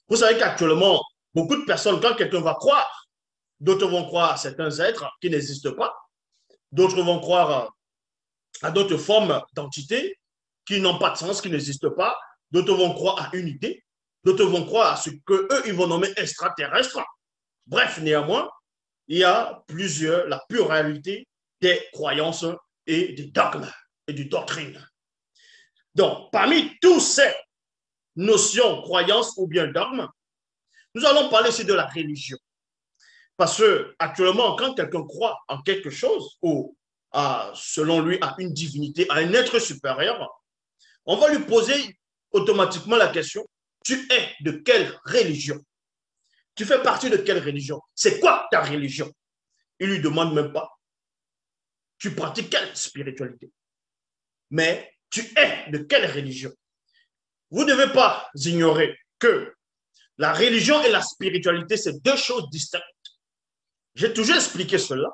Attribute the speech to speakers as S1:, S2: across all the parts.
S1: Vous savez qu'actuellement, beaucoup de personnes, quand quelqu'un va croire, d'autres vont croire à certains êtres qui n'existent pas, d'autres vont croire à d'autres formes d'entités qui n'ont pas de sens, qui n'existent pas, d'autres vont croire à une idée, d'autres vont croire à ce qu'eux, ils vont nommer extraterrestre. Bref, néanmoins, il y a la pluralité des croyances et des dogmes et des doctrines. Donc, parmi tous ces notions, croyances ou bien dogmes, nous allons parler aussi de la religion. Parce que actuellement, quand quelqu'un croit en quelque chose ou selon lui à une divinité, à un être supérieur, on va lui poser automatiquement la question, tu es de quelle religion? Tu fais partie de quelle religion? C'est quoi ta religion? Il ne lui demande même pas, tu pratiques quelle spiritualité? Mais tu es de quelle religion? Vous ne devez pas ignorer que la religion et la spiritualité, c'est deux choses distinctes. J'ai toujours expliqué cela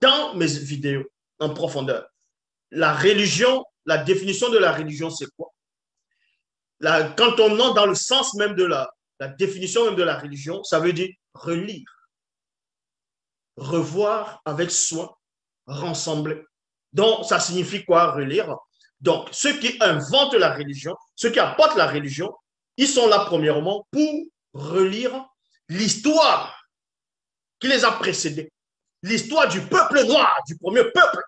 S1: dans mes vidéos en profondeur. La religion, la définition de la religion, c'est quoi? Quand on entre dans le sens même de la définition même de la religion, ça veut dire relire, revoir avec soin, rassembler. Donc, ça signifie quoi, relire? Donc, ceux qui inventent la religion, ceux qui apportent la religion, ils sont là premièrement pour relire l'histoire qui les a précédés. L'histoire du peuple noir, du premier peuple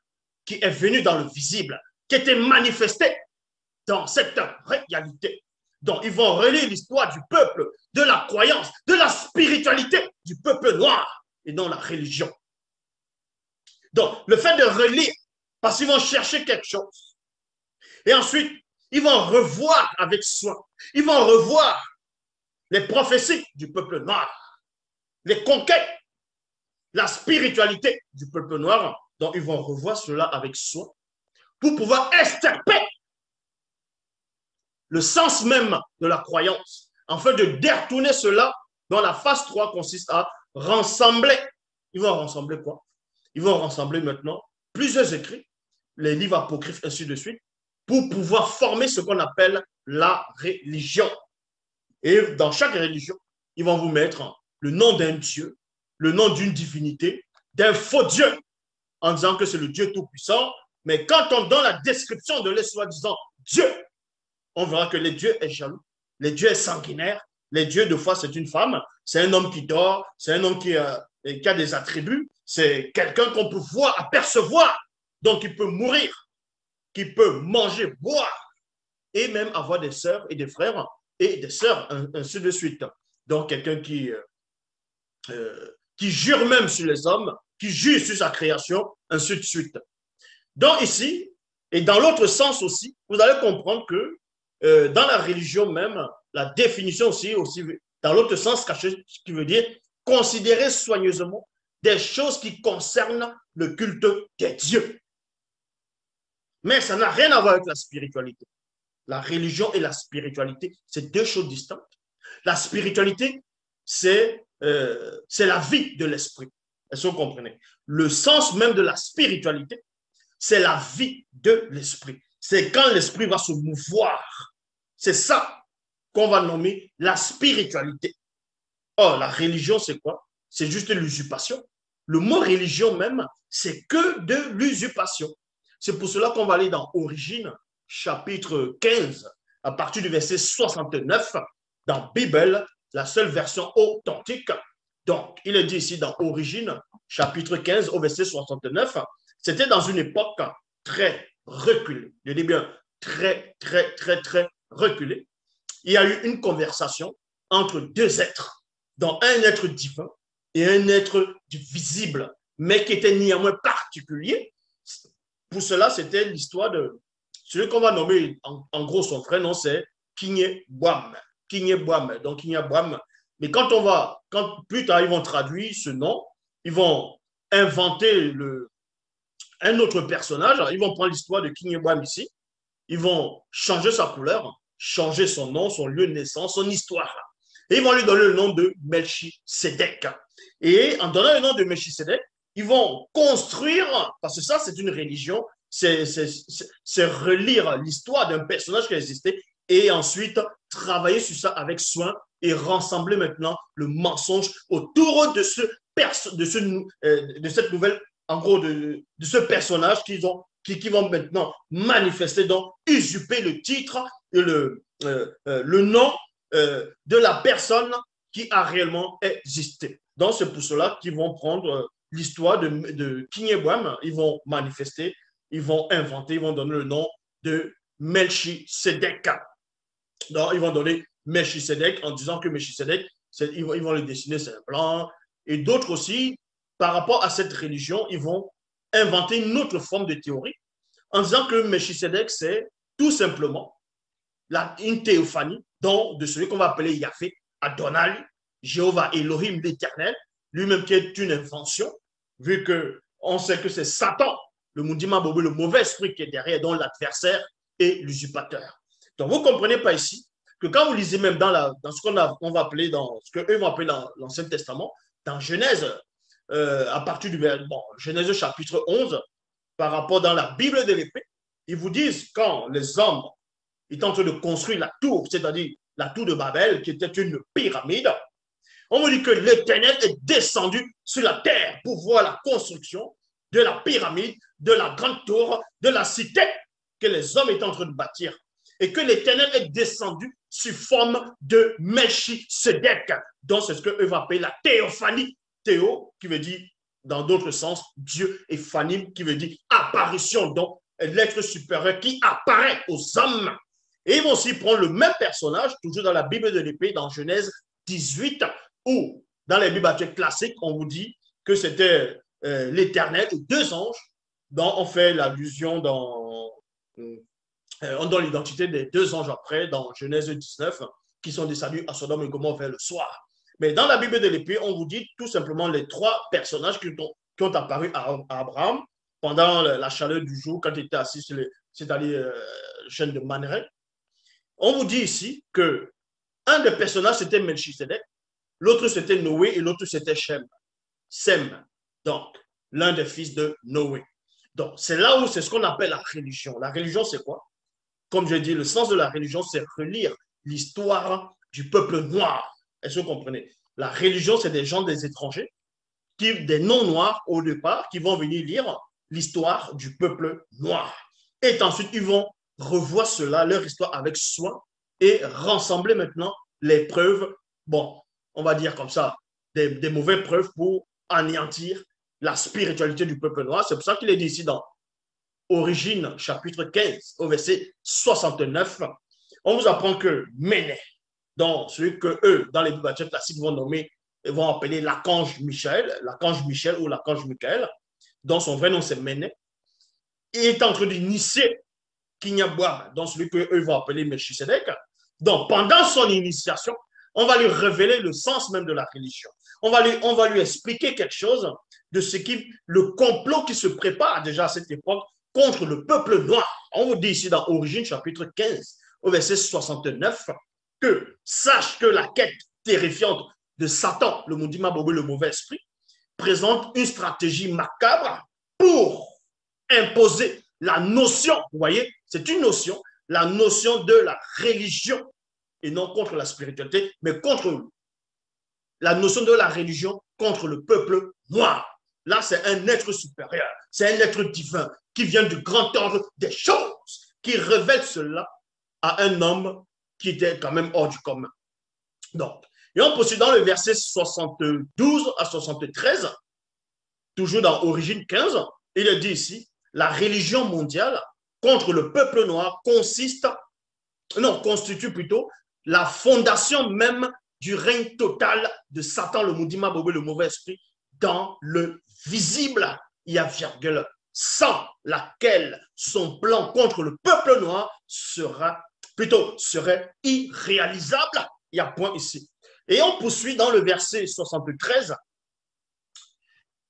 S1: qui est venu dans le visible, qui était manifesté dans cette réalité. Donc, ils vont relire l'histoire du peuple, de la croyance, de la spiritualité du peuple noir et non la religion. Donc, le fait de relire, parce qu'ils vont chercher quelque chose. Et ensuite, ils vont revoir avec soin. Ils vont revoir les prophéties du peuple noir, les conquêtes, la spiritualité du peuple noir. Donc, ils vont revoir cela avec soin pour pouvoir extirper le sens même de la croyance, afin de détourner cela dont la phase 3 consiste à rassembler. Ils vont rassembler quoi? Ils vont rassembler maintenant plusieurs écrits, les livres apocryphes, ainsi de suite, pour pouvoir former ce qu'on appelle la religion. Et dans chaque religion, ils vont vous mettre le nom d'un dieu, le nom d'une divinité, d'un faux dieu, en disant que c'est le Dieu Tout-Puissant. Mais quand on donne la description de les soi-disant Dieu, on verra que le Dieu est jaloux, le Dieu est sanguinaire, le Dieu, de fois, c'est une femme, c'est un homme qui dort, c'est un homme qui a des attributs, c'est quelqu'un qu'on peut voir, apercevoir, donc il peut mourir, qui peut manger, boire, et même avoir des sœurs et des frères et des sœurs, ainsi de suite. Donc, quelqu'un qui jure même sur les hommes, qui jure sur sa création, ainsi de suite. Donc, ici, et dans l'autre sens aussi, vous allez comprendre que dans la religion même, la définition aussi dans l'autre sens caché, ce qui veut dire considérer soigneusement des choses qui concernent le culte des dieux. Mais ça n'a rien à voir avec la spiritualité. La religion et la spiritualité, c'est deux choses distinctes. La spiritualité, c'est la vie de l'esprit. Est-ce que vous comprenez? Le sens même de la spiritualité, c'est la vie de l'esprit. C'est quand l'esprit va se mouvoir. C'est ça qu'on va nommer la spiritualité. Or, la religion, c'est quoi? C'est juste l'usurpation. Le mot religion même, c'est que de l'usurpation. C'est pour cela qu'on va aller dans Origine, chapitre 15, à partir du verset 69, dans Bible, la seule version authentique. Donc, il est dit ici dans Origine, chapitre 15, au verset 69, c'était dans une époque très reculée. Je dis bien très reculée. Il y a eu une conversation entre deux êtres, dont un être divin et un être visible, mais qui était néanmoins particulier. Pour cela, c'était l'histoire de celui qu'on va nommer, en gros, son vrai nom, c'est Kinyebwam. Kinyebwam, donc Kinyebwam. Mais quand plus tard, ils vont traduire ce nom, ils vont inventer un autre personnage. Ils vont prendre l'histoire de Kinyebwam ici. Ils vont changer sa couleur, changer son nom, son lieu de naissance, son histoire. Et ils vont lui donner le nom de Melchisedec. Et en donnant le nom de Melchisedec, ils vont construire, parce que ça, c'est une religion, c'est relire l'histoire d'un personnage qui a existé et ensuite travailler sur ça avec soin et rassembler maintenant le mensonge autour de cette nouvelle, en gros, de ce personnage qui vont maintenant manifester, donc usurper le titre et le nom de la personne qui a réellement existé. Donc, c'est pour cela qu'ils vont prendre l'histoire de King Ebouam, ils vont manifester, ils vont inventer, ils vont donner le nom de Melchisedec. Donc, ils vont donner Melchisedec en disant que Melchisedec, ils vont le dessiner, c'est un blanc. Et d'autres aussi, par rapport à cette religion, ils vont inventer une autre forme de théorie en disant que Melchisedec, c'est tout simplement une théophanie de celui qu'on va appeler Yahvé, Adonai, Jéhovah Elohim l'Éternel, lui-même qui est une invention, vu qu'on sait que c'est Satan, le Mundima Bobo, le mauvais esprit qui est derrière, dont l'adversaire et l'usurpateur. Donc, vous ne comprenez pas ici que quand vous lisez même dans ce qu'on va appeler, dans ce qu'eux vont appeler dans l'Ancien Testament, dans Genèse, à partir du Genèse chapitre 11, par rapport dans la Bible de l'épée, ils vous disent quand les hommes étaient en train de construire la tour, c'est-à-dire la tour de Babel, qui était une pyramide, on vous dit que l'Éternel est descendu sur la terre pour voir la construction de la pyramide, de la grande tour, de la cité que les hommes étaient en train de bâtir. Et que l'Éternel est descendu sous forme de Melchisedec. Donc, c'est ce qu'eux vont appeler la théophanie. Théo, qui veut dire, dans d'autres sens, Dieu, et Phanim, qui veut dire apparition, donc l'être supérieur qui apparaît aux hommes. Et ils vont aussi prendre le même personnage, toujours dans la Bible de l'épée, dans Genèse 18, où, dans les Bibles classiques, on vous dit que c'était l'Éternel et deux anges, dont on fait l'allusion on donne l'identité des deux anges après, dans Genèse 19, qui sont descendus à Sodome et Gomorrhe vers le soir. Mais dans la Bible de l'épée, on vous dit tout simplement les trois personnages qui ont apparu à Abraham pendant la chaleur du jour, quand il était assis sur c'est-à-dire chaîne de Manré. On vous dit ici que un des personnages, c'était Melchisedec, l'autre, c'était Noé, et l'autre, c'était Sem. Donc, l'un des fils de Noé. Donc, c'est là où c'est ce qu'on appelle la religion. La religion, c'est quoi? Comme je dis, le sens de la religion, c'est relire l'histoire du peuple noir. Est-ce que vous comprenez? La religion, c'est des gens, des étrangers, des non-noirs au départ, qui vont venir lire l'histoire du peuple noir. Et ensuite, ils vont revoir cela, leur histoire avec soin, et rassembler maintenant les preuves, bon, on va dire comme ça, des mauvaises preuves pour anéantir la spiritualité du peuple noir. C'est pour ça qu'il est dit ici dans Origine, chapitre 15, au verset 69. On vous apprend que Méné, donc celui que eux, dans les Bibles classiques, vont appeler l'archange Michel ou l'archange Michael, dont son vrai nom c'est Méné, il est en train d'initier Kinyabouam, donc celui que eux vont appeler Melchisedec. Donc, pendant son initiation, on va lui révéler le sens même de la religion. On va lui expliquer quelque chose de le complot qui se prépare déjà à cette époque contre le peuple noir. On vous dit ici dans Origine, chapitre 15, au verset 69, que sache que la quête terrifiante de Satan, le Mundima Bobo, le mauvais esprit, présente une stratégie macabre pour imposer la notion, vous voyez, c'est une notion, la notion de la religion, et non contre la spiritualité, mais contre la notion de la religion contre le peuple noir. Là, c'est un être supérieur, c'est un être divin qui vient du grand ordre des choses, qui révèle cela à un homme qui était quand même hors du commun. Donc, et on poursuit dans le verset 72 à 73, toujours dans Origine 15, il est dit ici, la religion mondiale contre le peuple noir constitue plutôt la fondation même du règne total de Satan, le Mundima Bobo, le mauvais esprit, dans le visible, il y a virgule, sans laquelle son plan contre le peuple noir serait irréalisable. Il y a point ici. Et on poursuit dans le verset 73.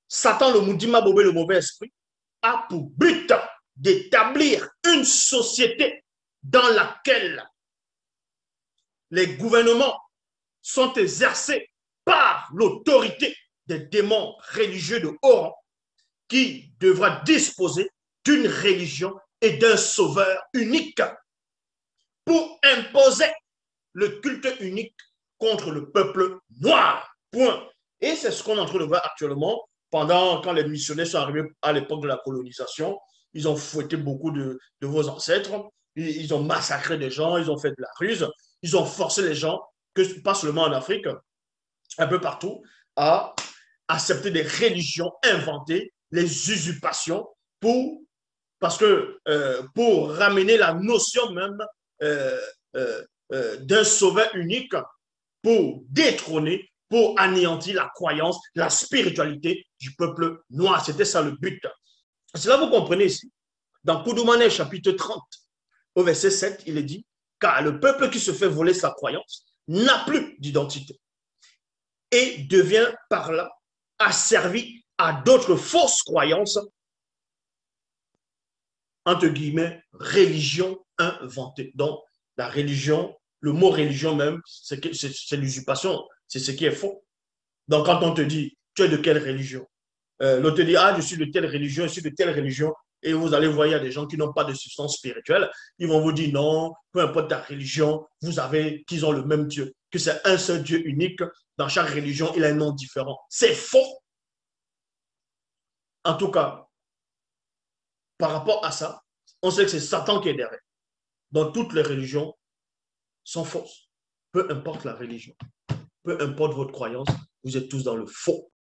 S1: Satan, le Mundima Bobo, le mauvais esprit, a pour but d'établir une société dans laquelle les gouvernements sont exercés par l'autorité des démons religieux de haut rang qui devra disposer d'une religion et d'un sauveur unique pour imposer le culte unique contre le peuple noir. Point. Et c'est ce qu'on est en train de voir actuellement quand les missionnaires sont arrivés à l'époque de la colonisation. Ils ont fouetté beaucoup de vos ancêtres. Ils ont massacré des gens, ils ont fait de la ruse. Ils ont forcé les gens, pas seulement en Afrique, un peu partout, à accepter des religions inventées, les usurpations, parce que pour ramener la notion même euh, d'un sauveur unique, pour détrôner, pour anéantir la croyance, la spiritualité du peuple noir. C'était ça le but. Cela vous comprenez ici. Dans Koudoumane, chapitre 30, au verset 7, il est dit, car le peuple qui se fait voler sa croyance n'a plus d'identité et devient par là asservi à d'autres fausses croyances, entre guillemets, religion inventée. Donc, la religion, le mot religion même, c'est l'usurpation, c'est ce qui est faux. Donc, quand on te dit, tu es de quelle religion? L'autre te dit, ah, je suis de telle religion, je suis de telle religion. Et vous allez voir, il y a des gens qui n'ont pas de substance spirituelle. Ils vont vous dire, non, peu importe ta religion, vous savez qu'ils ont le même Dieu, que c'est un seul Dieu unique. Dans chaque religion, il a un nom différent. C'est faux. En tout cas, par rapport à ça, on sait que c'est Satan qui est derrière. Donc, toutes les religions sont fausses. Peu importe la religion, peu importe votre croyance, vous êtes tous dans le faux.